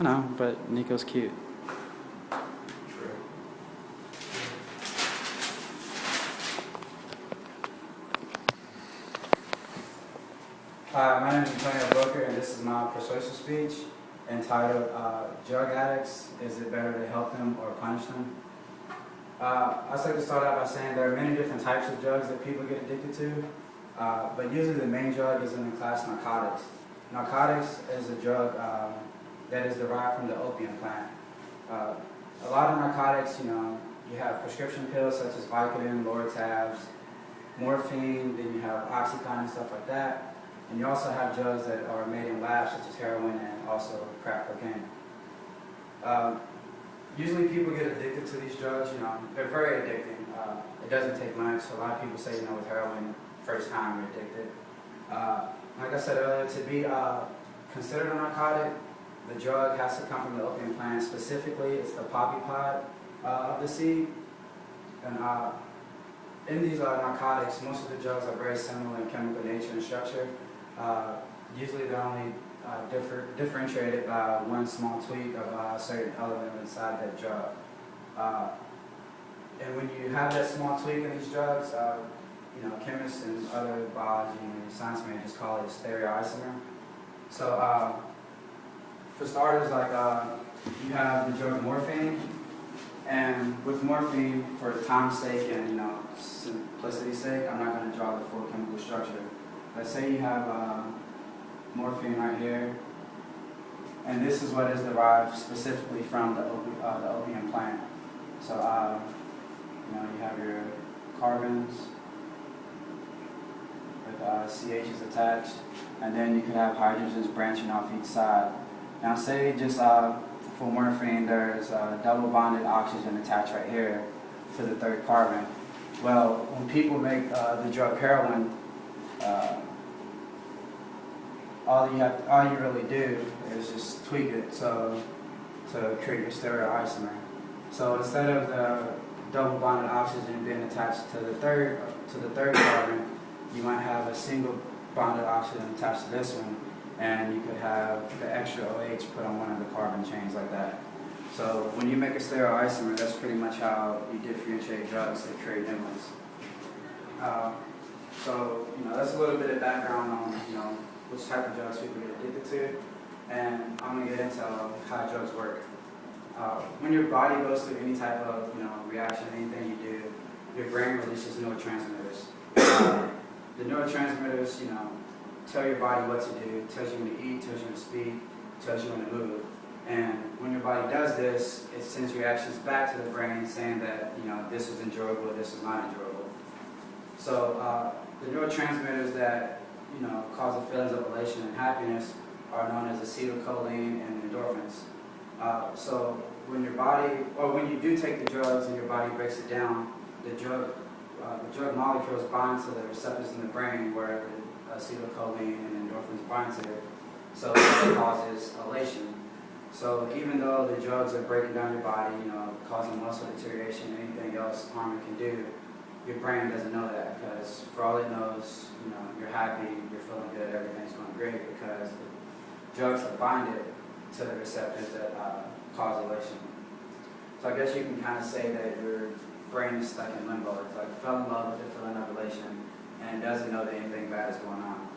I know, but Nico's cute. True. Hi, my name is Antonio Booker, and this is my persuasive speech entitled Drug Addicts, Is It Better to Help Them or Punish Them? I'd like to start out by saying there are many different types of drugs that people get addicted to, but usually the main drug is in the class narcotics. Narcotics is a drug that is derived from the opium plant. A lot of narcotics, you have prescription pills such as Vicodin, Loratabs, morphine, then you have Oxycontin and stuff like that. And you also have drugs that are made in labs such as heroin and also crack cocaine. Usually people get addicted to these drugs, they're very addicting. It doesn't take much. A lot of people say, with heroin, first time you're addicted. Like I said earlier, to be considered a narcotic, the drug has to come from the opium plant. Specifically, it's the poppy pod of the seed. And in these narcotics, most of the drugs are very similar in chemical nature and structure. Usually they're only differentiated by one small tweak of a certain element inside that drug. And when you have that small tweak in these drugs, chemists and other biology and science may just call it a stereoisomer. So for starters, you have the drug morphine, and with morphine, for time's sake and simplicity's sake, I'm not going to draw the full chemical structure. Let's say you have morphine right here, and this is what is derived specifically from the opium plant. So you have your carbons with CHs attached, and then you could have hydrogens branching off each side. Now say just for morphine, there's a double bonded oxygen attached right here to the third carbon. Well, when people make the drug heroin, all you really do is just tweak it to create your stereoisomer. So instead of the double bonded oxygen being attached to the third carbon, you might have a single bonded oxygen attached to this one, and you could have the extra OH put on one of the carbon chains like that. So when you make a stereoisomer, that's pretty much how you differentiate drugs to create new ones. So that's a little bit of background on which type of drugs people get addicted to, and I'm going to get into how drugs work. When your body goes through any type of reaction, anything you do, your brain releases neurotransmitters. The neurotransmitters, tell your body what to do, tells you when to eat, tells you when to speak, tells you when to move. And when your body does this, it sends reactions back to the brain saying that this is enjoyable, this is not enjoyable. So the neurotransmitters that cause the feelings of elation and happiness are known as acetylcholine and endorphins. So when your body, or when you do take the drugs and your body breaks it down, the drug molecules bind to the receptors in the brain where the acetylcholine and endorphins bind to it. So it causes elation. So even though the drugs are breaking down your body, causing muscle deterioration, anything else harm it can do, your brain doesn't know that, because for all it knows, you're happy, you're feeling good, everything's going great, because the drugs have binded to the receptors that cause elation. So I guess you can kind of say that your brain is stuck in limbo. It's like fell in love with the feeling of elation and doesn't know that anything bad is going on.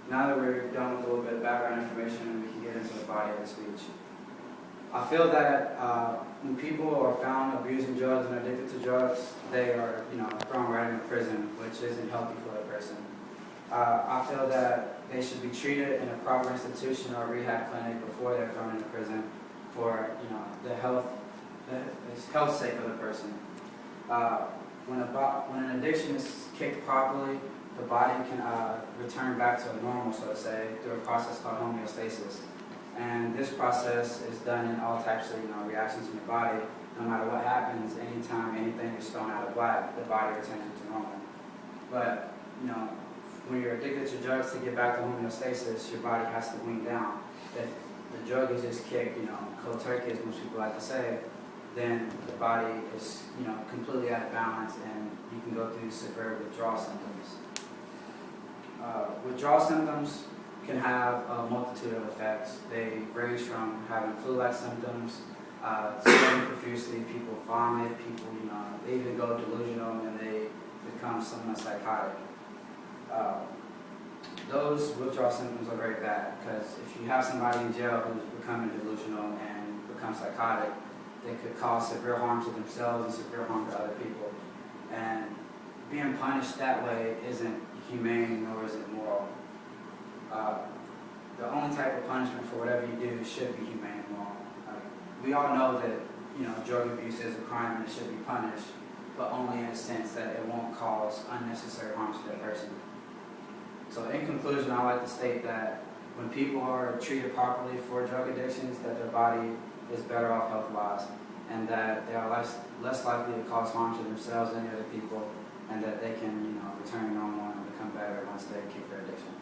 Now that we're done with a little bit of background information, we can get into the body of the speech. I feel that when people are found abusing drugs and addicted to drugs, they are, thrown right into prison, which isn't healthy for that person. I feel that they should be treated in a proper institution or rehab clinic before they're thrown into prison for, the health sake of the person. When an addiction is kicked properly, the body can return back to a normal, so to say, through a process called homeostasis. And this process is done in all types of reactions in the body. No matter what happens, anytime anything is thrown out of whack, the body returns to normal. But when you're addicted to drugs, to get back to homeostasis, your body has to wean down. If the drug is just kicked, cold turkey, as most people like to say, then the body is completely out of balance, and you can go through severe withdrawal symptoms. Withdrawal symptoms can have a multitude of effects. They range from having flu-like symptoms, sweating profusely, people vomit, people, they even go delusional and they become somewhat psychotic. Those withdrawal symptoms are very bad because if you have somebody in jail who's becoming delusional and becomes psychotic, they could cause severe harm to themselves and severe harm to other people. And being punished that way isn't humane nor is it moral. The only type of punishment for whatever you do should be humane and moral. We all know that drug abuse is a crime and it should be punished, but only in a sense that it won't cause unnecessary harm to that person. So in conclusion, I like to state that when people are treated properly for drug addictions, that their body is better off health-wise, and that they are less likely to cause harm to themselves and other people, and that they can return normal and become better once they kick their addiction.